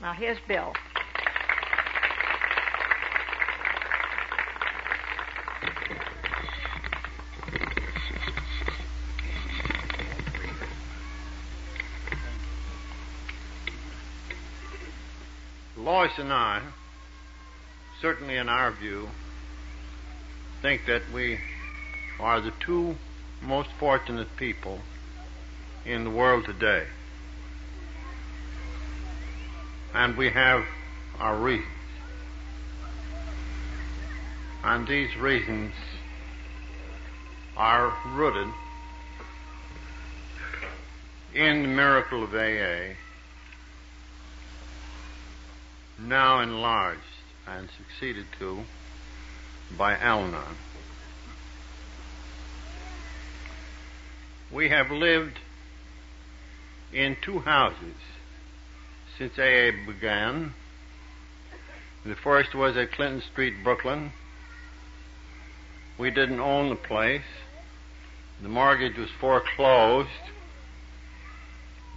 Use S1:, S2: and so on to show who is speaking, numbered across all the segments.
S1: Now, here's Bill.
S2: Lois and I, certainly in our view, think that we are the two most fortunate people in the world today. And we have our reasons. And these reasons are rooted in the miracle of AA, now enlarged and succeeded to by Al-Anon. We have lived in two houses since AA began. The first was at Clinton Street, Brooklyn. We didn't own the place. The mortgage was foreclosed,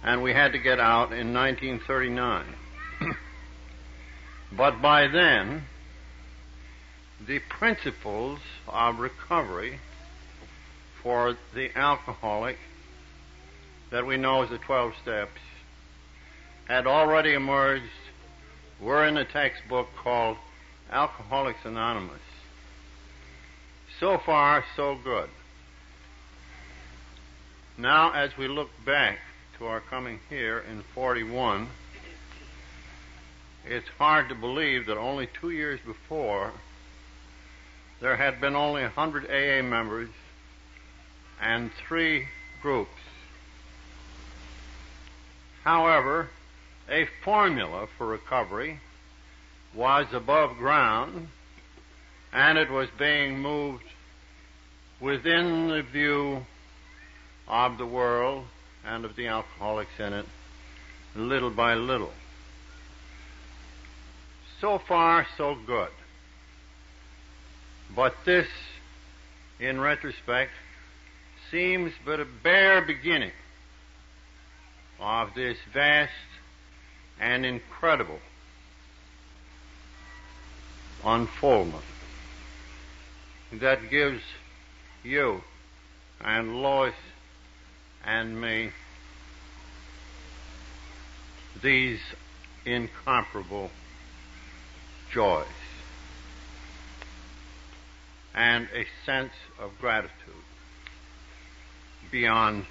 S2: and we had to get out in 1939. But by then, the principles of recovery for the alcoholic that we know as the 12 steps had already emerged, were in a textbook called Alcoholics Anonymous. So far, so good. Now, as we look back to our coming here in 41, it's hard to believe that only 2 years before there had been only 100 AA members and 3 groups. However, a formula for recovery was above ground, and it was being moved within the view of the world and of the alcoholics in it, little by little. So far, so good. But this, in retrospect, seems but a bare beginning of this vast and incredible unfoldment that gives you and Lois and me these incomparable joys and a sense of gratitude beyond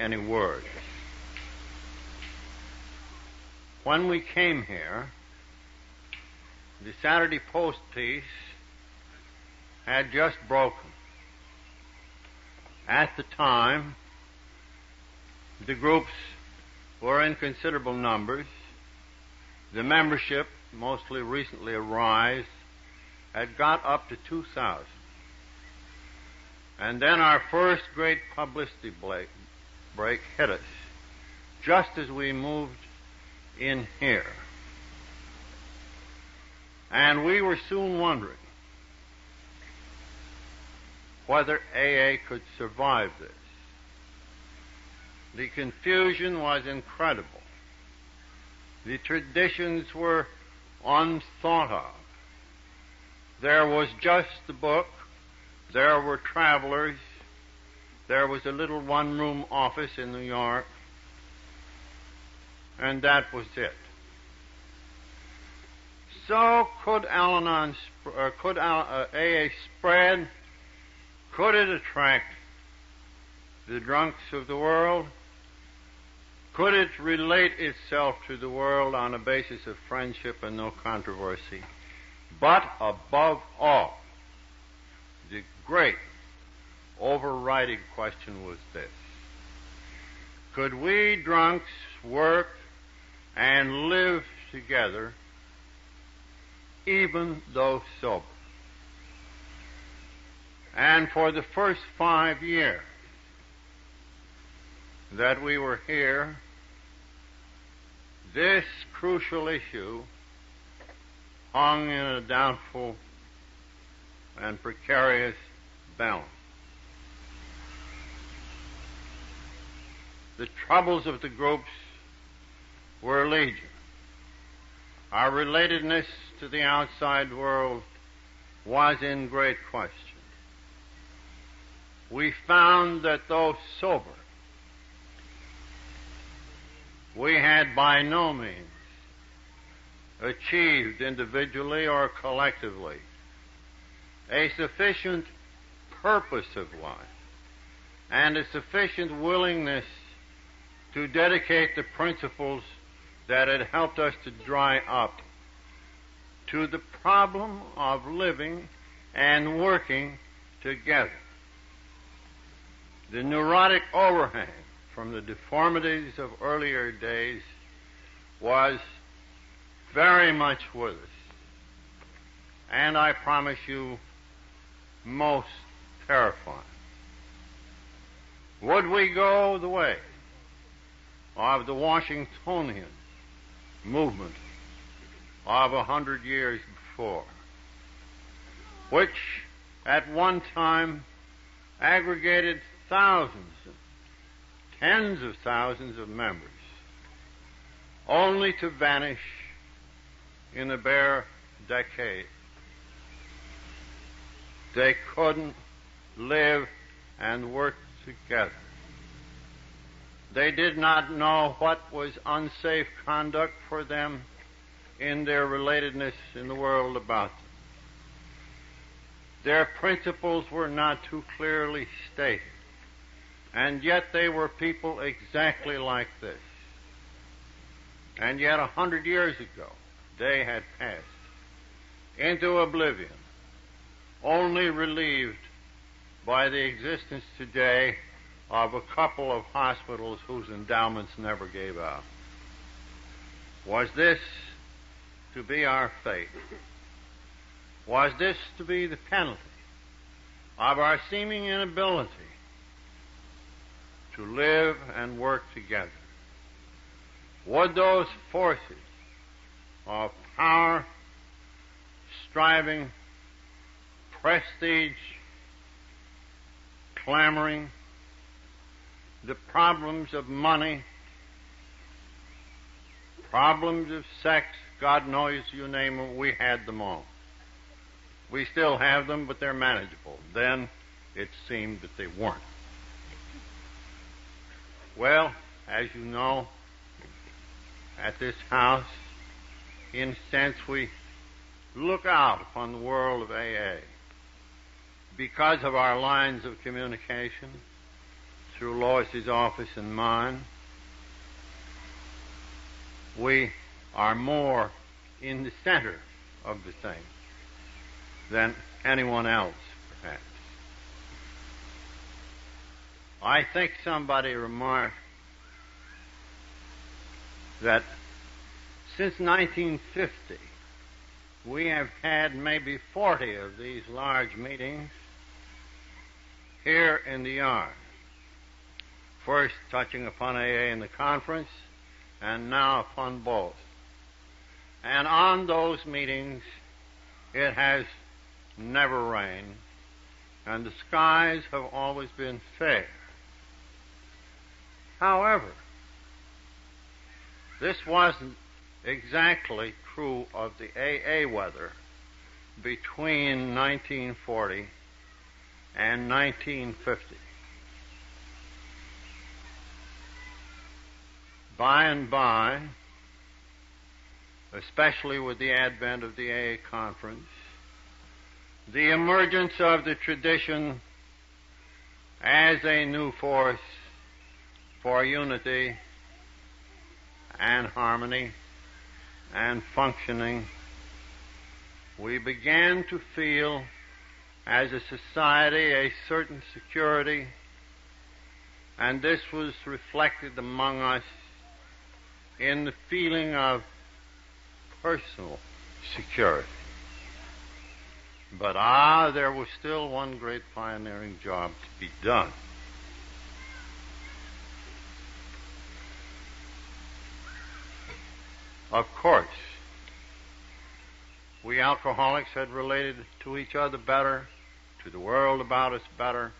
S2: any words. When we came here, the Saturday Post piece had just broken. At the time, the groups were in considerable numbers. The membership, mostly recently arrived, had got up to 2,000. And then our first great publicity break hit us just as we moved in here. And we were soon wondering whether AA could survive this. The confusion was incredible. The traditions were unthought of. There was just the book, there were travelers, there was a little one-room office in New York, and that was it. So could AA spread? Could it attract the drunks of the world? Could it relate itself to the world on a basis of friendship and no controversy? But above all, the great overriding question was this: could we drunks work and live together even though sober? And for the first 5 years that we were here, this crucial issue hung in a doubtful and precarious balance. The troubles of the groups were legion. Our relatedness to the outside world was in great question. We found that though sober, we had by no means achieved individually or collectively a sufficient purpose of life and a sufficient willingness to dedicate the principles that had helped us to dry up to the problem of living and working together. The neurotic overhang from the deformities of earlier days was very much with us, and I promise you, most terrifying. Would we go the way of the Washingtonian movement of 100 years before, which at one time aggregated thousands, tens of thousands of members, only to vanish in a bare decade? They couldn't live and work together. They did not know what was unsafe conduct for them in their relatedness in the world about them. Their principles were not too clearly stated, and yet they were people exactly like this. And yet 100 years ago, they had passed into oblivion, only relieved by the existence today of a couple of hospitals whose endowments never gave out. Was this to be our fate? Was this to be the penalty of our seeming inability to live and work together? Would those forces of power, striving, prestige, clamoring, the problems of money, problems of sex, God knows, you name them, we had them all. We still have them, but they're manageable. Then it seemed that they weren't. Well, as you know, at this house, in a sense, we look out upon the world of AA. Because of our lines of communication through Lois's office and mine, we are more in the center of the thing than anyone else, perhaps. I think somebody remarked that since 1950, we have had maybe 40 of these large meetings here in the yard. First touching upon AA in the conference, and now upon both. And on those meetings, it has never rained, and the skies have always been fair. However, this wasn't exactly true of the AA weather between 1940 and 1950. By and by, especially with the advent of the AA conference, the emergence of the tradition as a new force for unity and harmony and functioning, we began to feel as a society a certain security, and this was reflected among us in the feeling of personal security. But there was still one great pioneering job to be done. Of course, we alcoholics had related to each other better, to the world about us better.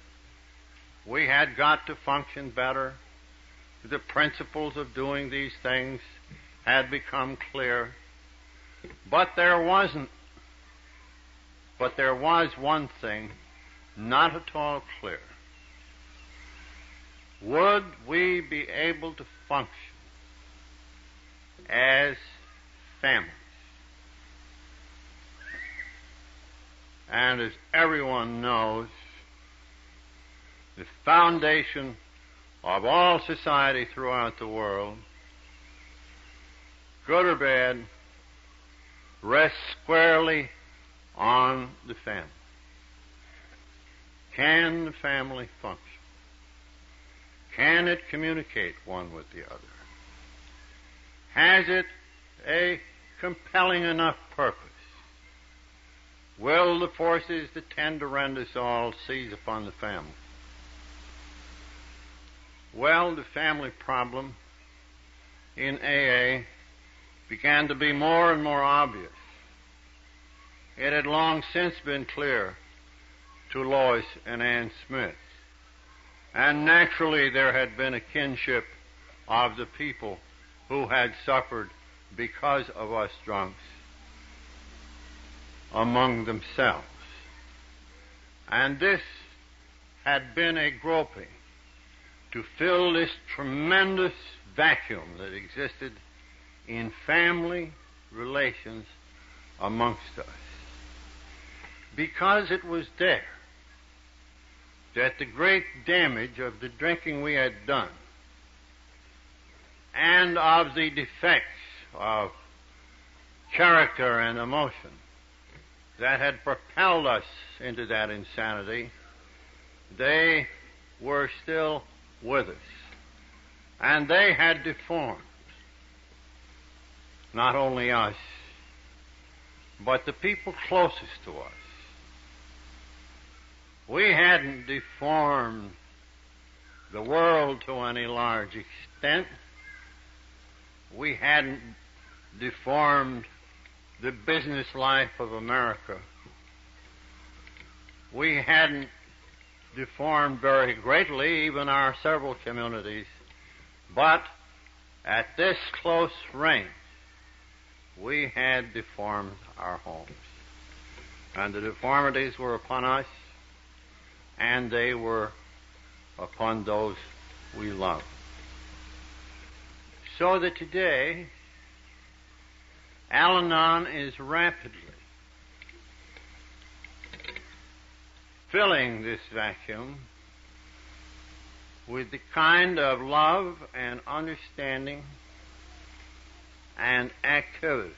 S2: We had got to function better. The principles of doing these things had become clear. But there wasn't. But there was one thing not at all clear. Would we be able to function as families? And as everyone knows, the foundation of all society throughout the world, good or bad, rests squarely on the family. Can the family function? Can it communicate one with the other? Has it a compelling enough purpose? Will the forces that tend to rend us all seize upon the family? Well, the family problem in AA began to be more and more obvious. It had long since been clear to Lois and Ann Smith. And naturally there had been a kinship of the people who had suffered because of us drunks among themselves. And this had been a groping to fill this tremendous vacuum that existed in family relations amongst us. Because it was there that the great damage of the drinking we had done and of the defects of character and emotion that had propelled us into that insanity, they were still with us. And they had deformed not only us, but the people closest to us. We hadn't deformed the world to any large extent. We hadn't deformed the business life of America. We hadn't deformed very greatly even our several communities. But at this close range, we had deformed our homes. And the deformities were upon us, and they were upon those we loved. So that today, Al-Anon is rapidly filling this vacuum with the kind of love and understanding and activity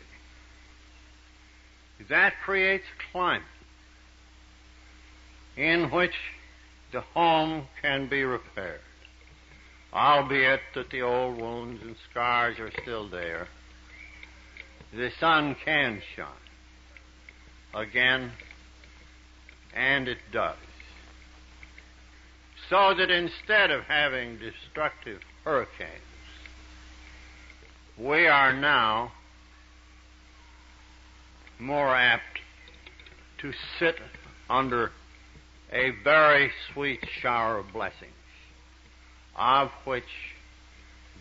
S2: that creates a climate in which the home can be repaired, albeit that the old wounds and scars are still there. The sun can shine again, and it does. So that instead of having destructive hurricanes, we are now more apt to sit under a very sweet shower of blessings, of which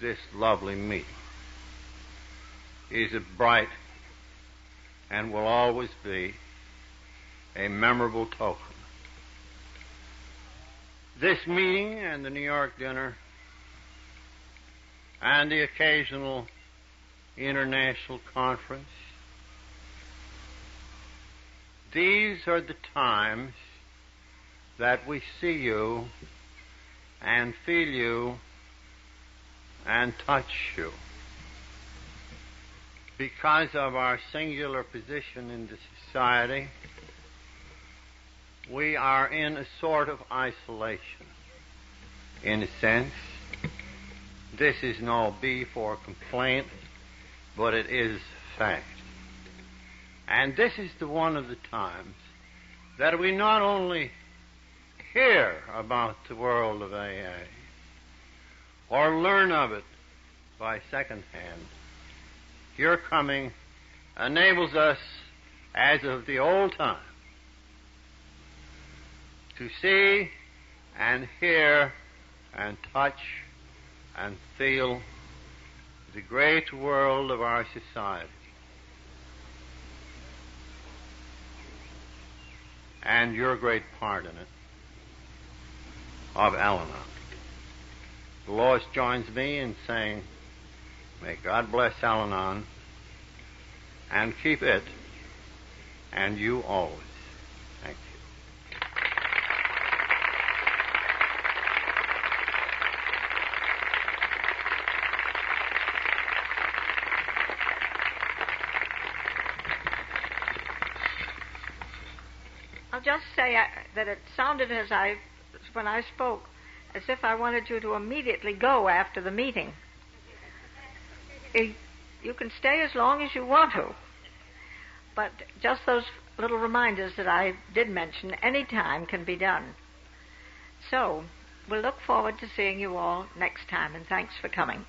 S2: this lovely meeting is a bright and will always be a memorable token. This meeting and the New York dinner and the occasional international conference, these are the times that we see you and feel you and touch you. Because of our singular position in the society, we are in a sort of isolation. In a sense, this is no beef or complaint, but it is fact. And this is the one of the times that we not only hear about the world of AA or learn of it by second hand. Your coming enables us, as of the old time, to see and hear and touch and feel the great world of our society. and your great part in it, of Al-Anon. Dolores joins me in saying, may God bless Al-Anon and keep it and you always. Thank you.
S1: I'll just say that it sounded when I spoke, as if I wanted you to immediately go after the meeting. You can stay as long as you want to, but just those little reminders that I did mention any time can be done. So, we'll look forward to seeing you all next time, and thanks for coming.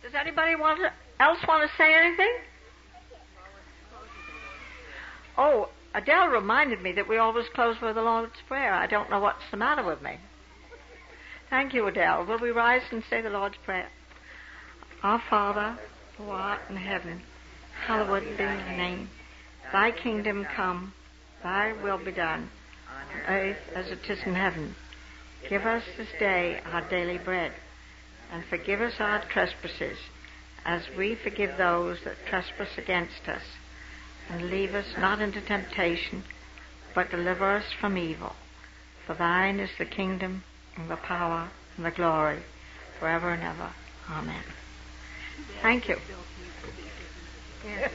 S1: Does anybody else want to say anything? Oh, Adele reminded me that we always close with the Lord's Prayer. I don't know what's the matter with me. Thank you, Adele. Will we rise and say the Lord's Prayer? Our Father, who art in heaven, hallowed be thy name. Thy kingdom come, thy will be done, on earth as it is in heaven. Give us this day our daily bread, and forgive us our trespasses, as we forgive those that trespass against us. And leave us not into temptation, but deliver us from evil. For thine is the kingdom, and the power, and the glory, forever and ever. Amen. Thank you. Yes.